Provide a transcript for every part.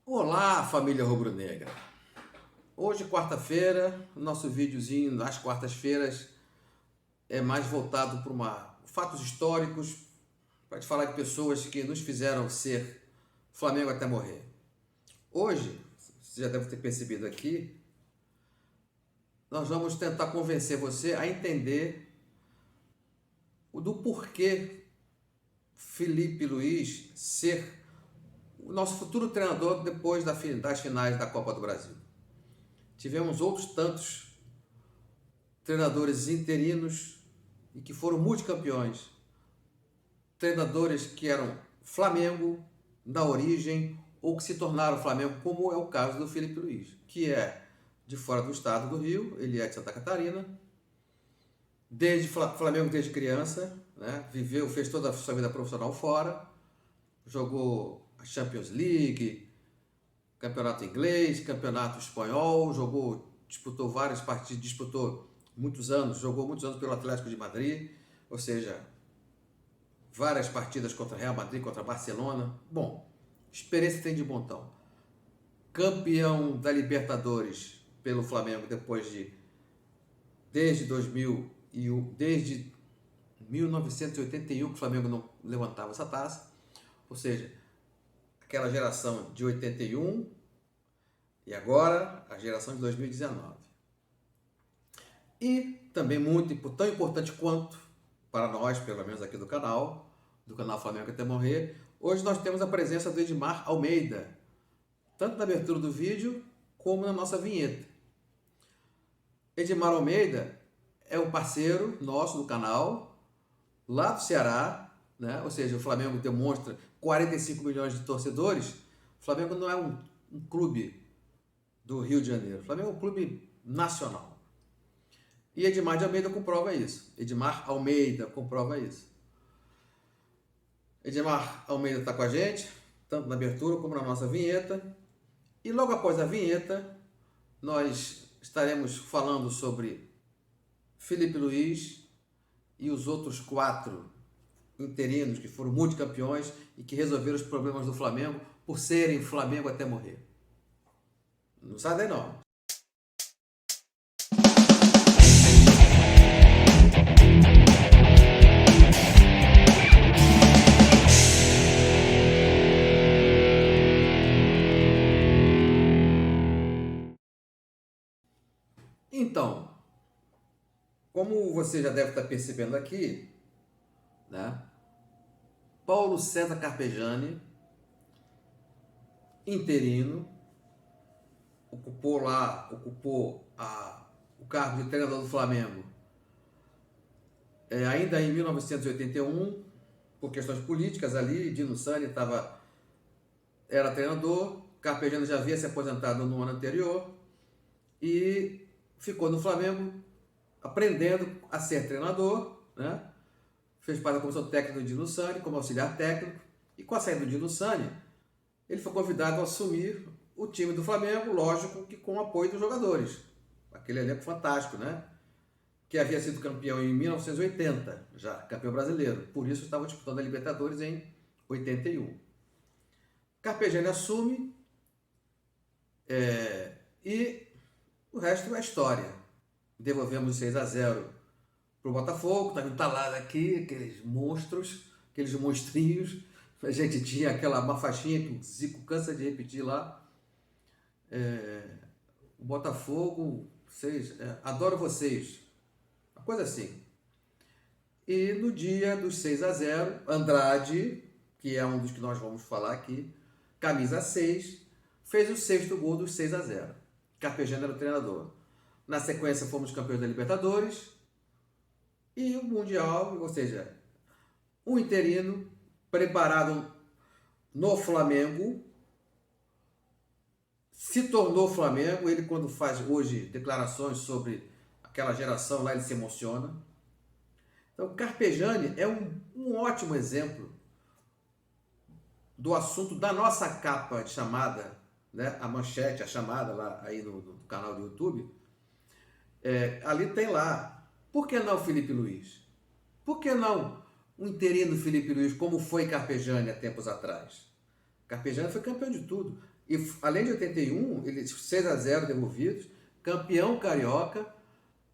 Olá, família rubro-negra. Hoje, quarta-feira, o nosso videozinho das quartas-feiras é mais voltado para fatos históricos, para te falar de pessoas que nos fizeram ser Flamengo até morrer. Hoje, você já deve ter percebido aqui, nós vamos tentar convencer você a entender do porquê Felipe Luiz ser o nosso futuro treinador depois das finais da Copa do Brasil. Tivemos outros tantos treinadores interinos e que foram multicampeões. Treinadores que eram Flamengo na origem ou que se tornaram Flamengo, como é o caso do Felipe Luiz, que é de fora do estado do Rio, ele é de Santa Catarina, desde Flamengo desde criança, né? Fez toda a sua vida profissional fora, jogou a Champions League, campeonato inglês, campeonato espanhol, disputou várias partidas, jogou muitos anos pelo Atlético de Madrid, ou seja, várias partidas contra Real Madrid, contra Barcelona. Bom, experiência tem de montão. Campeão da Libertadores pelo Flamengo desde 1981 que o Flamengo não levantava essa taça, ou seja, aquela geração de 81 e agora a geração de 2019. E também tão importante quanto para nós, pelo menos aqui do canal Flamengo até morrer, hoje nós temos a presença do Edmar Almeida, tanto na abertura do vídeo como na nossa vinheta. Edmar Almeida é um parceiro nosso do canal, lá do Ceará, né? Ou seja, o Flamengo demonstra 45 milhões de torcedores. O Flamengo não é um clube do Rio de Janeiro, o Flamengo é um clube nacional. E Edmar de Almeida comprova isso. Edmar Almeida comprova isso. Edmar Almeida está com a gente, tanto na abertura como na nossa vinheta. E logo após a vinheta, nós estaremos falando sobre Felipe Luiz e os outros 4 interinos que foram multicampeões e que resolveram os problemas do Flamengo por serem Flamengo até morrer. Não sai daí não. Então, como você já deve estar percebendo aqui, né? Paulo César Carpegiani, interino, ocupou o cargo de treinador do Flamengo ainda em 1981, por questões políticas ali. Dino Sani era treinador, Carpegiani já havia se aposentado no ano anterior e ficou no Flamengo aprendendo a ser treinador, né? Fez parte da comissão técnica do Dino Sani como auxiliar técnico, e com a saída do Dino Sani, ele foi convidado a assumir o time do Flamengo, lógico que com o apoio dos jogadores. Aquele elenco fantástico, né? Que havia sido campeão em 1980, já campeão brasileiro. Por isso estava disputando a Libertadores em 81. Carpegiani assume e o resto é história. Devolvemos 6-0 para o Botafogo, está entalado aqui, aqueles monstros, aqueles monstrinhos. A gente tinha aquela uma faixinha que o Zico cansa de repetir lá. O Botafogo, adoro vocês. Uma coisa assim. E no dia dos 6-0, Andrade, que é um dos que nós vamos falar aqui, camisa 6, fez o 6º gol dos 6-0. Carpegiani era o treinador. Na sequência, fomos campeões da Libertadores e o Mundial, ou seja, um interino preparado no Flamengo, se tornou Flamengo. Ele, quando faz hoje declarações sobre aquela geração lá, ele se emociona. Então, Carpegiani é um ótimo exemplo do assunto da nossa capa de chamada, né? A manchete, a chamada lá aí no canal do YouTube. Ali tem lá, por que não Felipe Luiz? Por que não um interino Felipe Luiz, como foi Carpegiani há tempos atrás? Carpegiani foi campeão de tudo. E além de 81, ele 6-0 devolvidos, campeão carioca,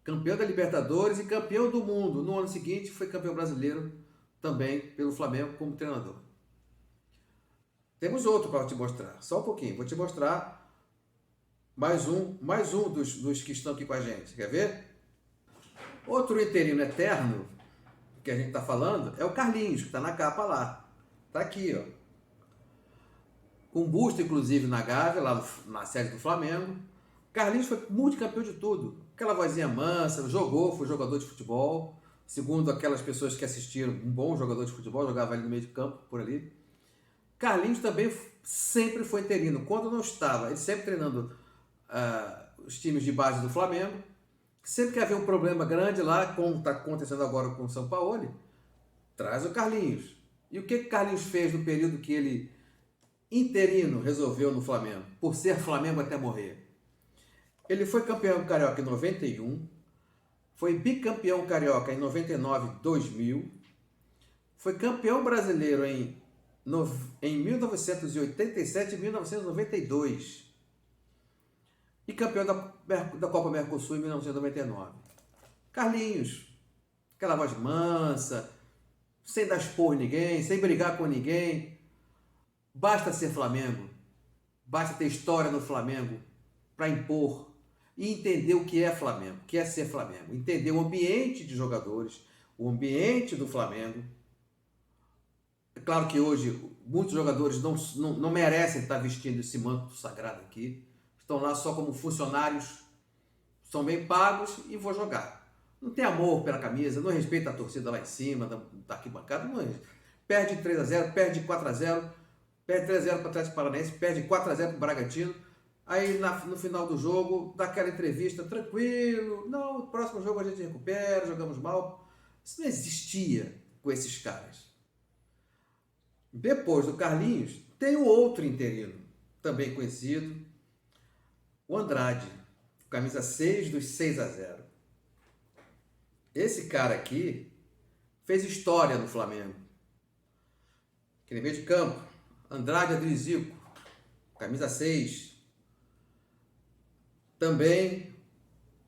campeão da Libertadores e campeão do mundo. No ano seguinte foi campeão brasileiro também pelo Flamengo como treinador. Temos outro para te mostrar, só um pouquinho. Vou te mostrar mais um dos que estão aqui com a gente. Quer ver? Outro interino eterno que a gente está falando é o Carlinhos, que está na capa lá. Está aqui, ó. Com busto, inclusive, na Gávea, lá na sede do Flamengo. Carlinhos foi multicampeão de tudo. Aquela vozinha mansa, jogou, foi jogador de futebol. Segundo aquelas pessoas que assistiram, um bom jogador de futebol, jogava ali no meio de campo, por ali. Carlinhos também sempre foi interino. Quando não estava, ele sempre treinando os times de base do Flamengo. Sempre que havia um problema grande lá, como está acontecendo agora com o São Paulo, traz o Carlinhos. E o que o Carlinhos fez no período que ele, interino, resolveu no Flamengo? Por ser Flamengo até morrer. Ele foi campeão carioca em 91, foi bicampeão carioca em 99, 2000, foi campeão brasileiro em 1987 e 1992 e campeão da Copa Mercosul em 1999. Carlinhos, aquela voz mansa, sem dar expor ninguém, sem brigar com ninguém. Basta ser Flamengo, basta ter história no Flamengo para impor e entender o que é Flamengo, o que é ser Flamengo, entender o ambiente de jogadores, o ambiente do Flamengo. É claro que hoje muitos jogadores não merecem estar vestindo esse manto sagrado aqui, estão lá só como funcionários, são bem pagos e vou jogar. Não tem amor pela camisa, não respeita a torcida lá em cima, da arquibancada, não é. Perde 3-0, perde 4-0, perde 3-0 para o Atlético Paranaense, perde 4-0 para o Bragantino. Aí no final do jogo, dá aquela entrevista, tranquilo, não, no próximo jogo a gente recupera, jogamos mal. Isso não existia com esses caras. Depois do Carlinhos, tem o outro interino, também conhecido, o Andrade, camisa 6 dos 6-0. Esse cara aqui fez história no Flamengo. Aquele meio de campo, Andrade Adriano Zico, camisa 6. Também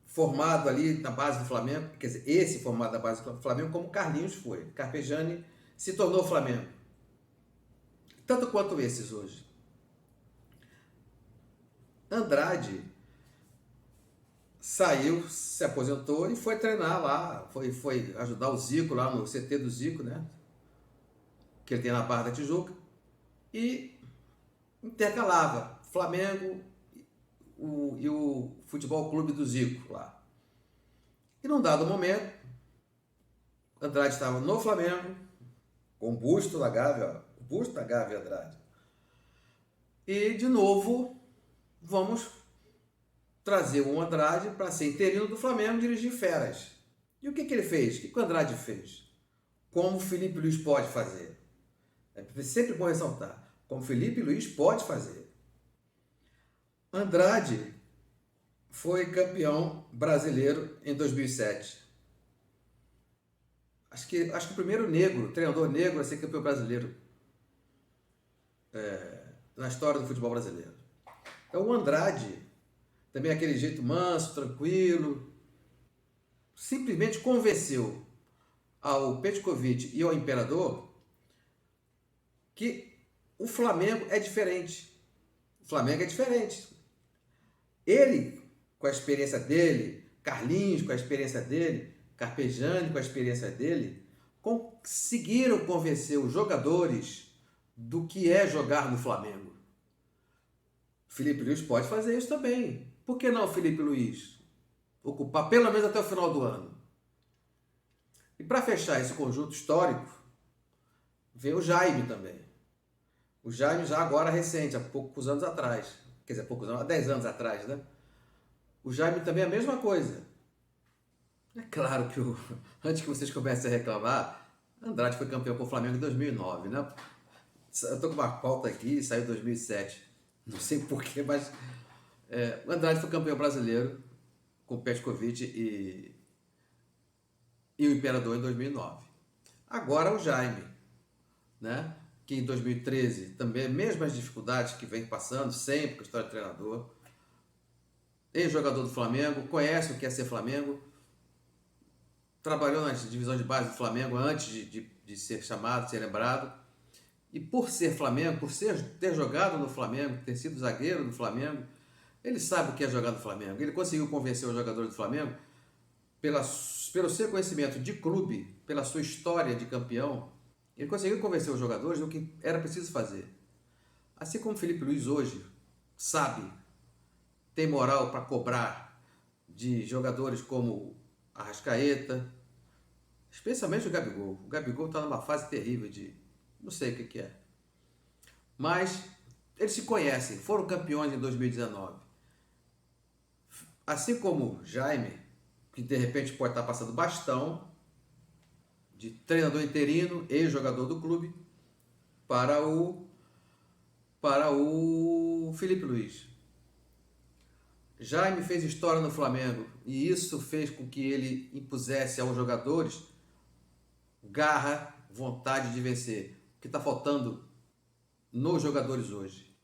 formado ali na base do Flamengo, quer dizer, esse formado na base do Flamengo, como Carlinhos foi. Carpegiani se tornou Flamengo. Tanto quanto esses hoje. Andrade saiu, se aposentou e foi treinar lá, foi ajudar o Zico lá no CT do Zico, né? Que ele tem na Barra da Tijuca. E intercalava Flamengo e o Futebol Clube do Zico lá. E num dado momento, Andrade estava no Flamengo, com o busto da Gávea, o busto da Gávea Andrade. E, de novo, vamos trazer o Andrade para ser interino do Flamengo, dirigir feras. E o que ele fez? O que o Andrade fez? Como o Felipe Luiz pode fazer. É sempre bom ressaltar. Como o Felipe Luiz pode fazer. Andrade foi campeão brasileiro em 2007. Acho que o primeiro negro, treinador negro a ser campeão brasileiro na história do futebol brasileiro. Então o Andrade, também aquele jeito manso, tranquilo, simplesmente convenceu ao Petkovic e ao Imperador que o Flamengo é diferente. O Flamengo é diferente. Ele, com a experiência dele, Carlinhos com a experiência dele, Carpegiani com a experiência dele, conseguiram convencer os jogadores do que é jogar no Flamengo. Felipe Luiz pode fazer isso também. Por que não, Felipe Luiz? Ocupar pelo menos até o final do ano. E para fechar esse conjunto histórico, vem o Jaime também. O Jaime já agora recente, há poucos anos atrás. Quer dizer, há 10 anos atrás, né? O Jaime também é a mesma coisa. É claro que antes que vocês comecem a reclamar, Andrade foi campeão com o Flamengo em 2009, né? Eu estou com uma pauta aqui, saiu em 2007. Não sei porquê, mas o Andrade foi campeão brasileiro com o Petkovic e o Imperador em 2009. Agora o Jaime, né? que em 2013 também, mesmas dificuldades que vem passando sempre com a história do treinador, ex-jogador do Flamengo, conhece o que é ser Flamengo, trabalhou nas divisões de base do Flamengo antes de ser chamado, de ser lembrado, e por ser Flamengo, ter jogado no Flamengo, ter sido zagueiro do Flamengo, ele sabe o que é jogar no Flamengo. Ele conseguiu convencer os jogadores do Flamengo pelo seu conhecimento de clube, pela sua história de campeão. Ele conseguiu convencer os jogadores do que era preciso fazer. Assim como o Felipe Luiz hoje sabe, tem moral para cobrar de jogadores como Arrascaeta, especialmente o Gabigol. O Gabigol está numa fase terrível de não sei o que é. Mas eles se conhecem, foram campeões em 2019. Assim como Jaime, que de repente pode estar passando bastão de treinador interino, ex-jogador do clube, para o Felipe Luiz. Jaime fez história no Flamengo e isso fez com que ele impusesse aos jogadores garra, vontade de vencer. O que está faltando nos jogadores hoje.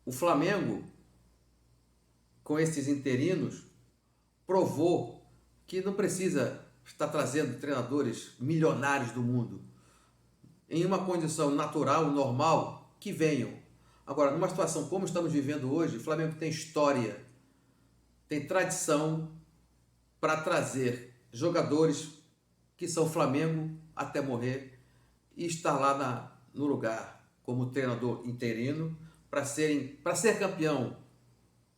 O Flamengo, com esses interinos, provou que não precisa estar trazendo treinadores milionários do mundo. Em uma condição natural, normal, que venham. Agora, numa situação como estamos vivendo hoje, o Flamengo tem história, tem tradição para trazer jogadores que são Flamengo até morrer e estar lá no lugar como treinador interino para ser campeão.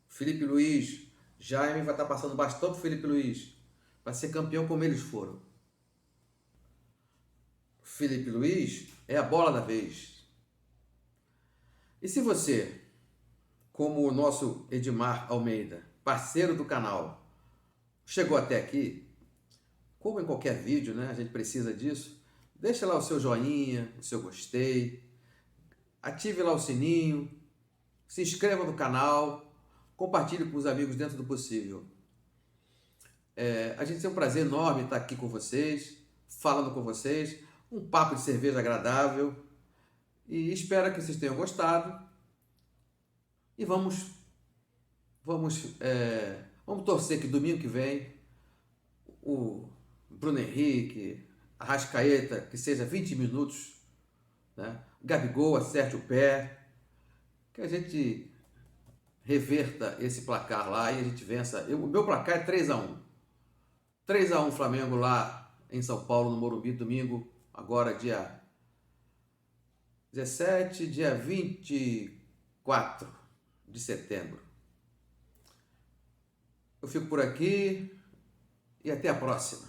Felipe Luiz, Jaime vai estar passando bastão para Felipe Luiz para ser campeão como eles foram. Felipe Luiz é a bola da vez. E se você, como o nosso Edmar Almeida, parceiro do canal, chegou até aqui, como em qualquer vídeo, né, a gente precisa disso, deixa lá o seu joinha, o seu gostei, ative lá o sininho, se inscreva no canal, compartilhe com os amigos dentro do possível. A gente tem um prazer enorme estar aqui com vocês, falando com vocês, um papo de cerveja agradável, e espero que vocês tenham gostado. E vamos torcer que domingo que vem o Bruno Henrique, Arrascaeta, que seja 20 minutos, né? Gabigol acerte o pé, que a gente reverta esse placar lá e a gente vença. O meu placar é 3-1. 3-1 Flamengo lá em São Paulo, no Morumbi, domingo, agora dia 17, dia 24 de setembro. Eu fico por aqui e até a próxima.